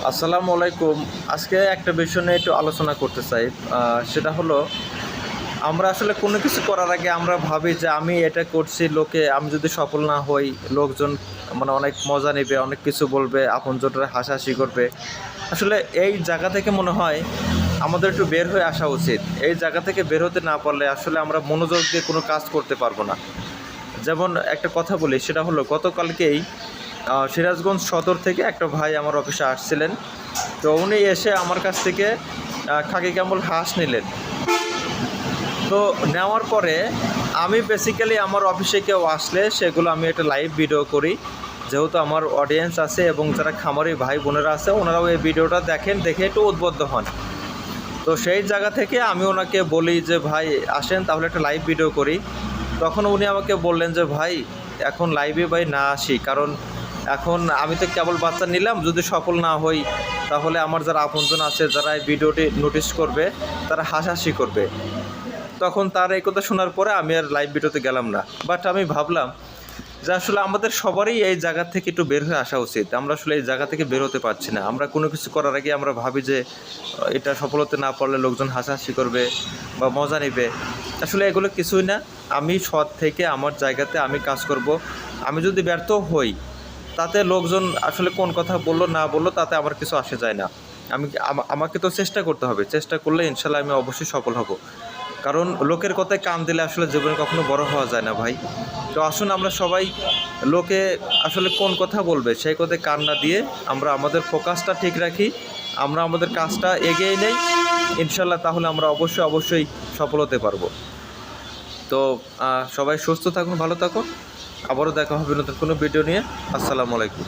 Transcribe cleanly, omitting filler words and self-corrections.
আসসালামু আলাইকুম। আজকে একটা বিষয় নিয়ে একটু আলোচনা করতে চাই। সেটা হলো আমরা আসলে কোনো কিছু করার আগে আমরা ভাবি যে আমি এটা করছি, আমি যদি সফল না হই, লোকজন মানে অনেক মজা নেবে, অনেক কিছু বলবে, আপনজনরা হাসাহাসি করবে। আসলে এই জায়গা থেকে মনে হয় আমাদের একটু বের হয়ে আসা উচিত। এই জায়গা থেকে বের হতে না পারলে আসলে আমরা মনোযোগ দিয়ে কোনো কাজ করতে পারবো না। যেমন একটা কথা বলি, সেটা হলো গতকালকেই সিরাজগঞ্জ সদর থেকে একটা ভাই আমার অফিসে আসছিলেন। তো উনি এসে আমার কাছ থেকে খাকি ক্যাম্বল হাঁস নিলেন। তো নেওয়ার পরে আমি বেসিক্যালি আমার অফিসে কেউ আসলে সেগুলো আমি একটা লাইভ ভিডিও করি, যেহেতু আমার অডিয়েন্স আছে এবং যারা খামারি ভাই বোনেরা আছে ওনারাও এই ভিডিওটা দেখেন, দেখে একটু উদ্বুদ্ধ হন। তো সেই জায়গা থেকে আমি ওনাকে বলি যে ভাই আসেন তাহলে একটা লাইভ ভিডিও করি। তখন উনি আমাকে বললেন যে ভাই এখন লাইভে ভাই না আসি, কারণ এখন আমি তো কেবল বাচ্চা নিলাম, যদি সফল না হই তাহলে আমার যারা আপনজন আছে যারা এই ভিডিওটি নোটিস করবে তারা হাসাহাসি করবে। তখন তার এই কথা শোনার পরে আমি আর লাইভ ভিডিওতে গেলাম না। বাট আমি ভাবলাম যে আসলে আমাদের সবারই এই জায়গা থেকে একটু বের হয়ে আসা উচিত। আমরা আসলে এই জায়গা থেকে বের হতে পারছি না। আমরা কোনো কিছু করার আগে আমরা ভাবি যে এটা সফল হতে না পারলে লোকজন হাসাহাসি করবে বা মজা নেবে। আসলে এগুলো কিছুই না। আমি সৎ থেকে আমার জায়গাতে আমি কাজ করব। আমি যদি ব্যর্থ হই তাতে লোকজন আসলে কোন কথা বললো না বললো তাতে আমার কিছু আসে যায় না। আমাকে তো চেষ্টা করতে হবে। চেষ্টা করলে ইনশাল্লাহ আমি অবশ্যই সফল হব। কারণ লোকের কথায় কান দিলে আসলে জীবনে কখনো বড় হওয়া যায় না ভাই। তো আসুন আমরা সবাই লোকে আসলে কোন কথা বলবে সেই কথায় কান না দিয়ে আমরা আমাদের ফোকাসটা ঠিক রাখি, আমরা আমাদের কাজটা এগিয়ে নেই ইনশাল্লাহ, তাহলে আমরা অবশ্যই সফল হতে পারবো। তো সবাই সুস্থ থাকুন, ভালো থাকুন। আবারও দেখা হবে নতুন কোনো ভিডিও নিয়ে। আসসালামু আলাইকুম।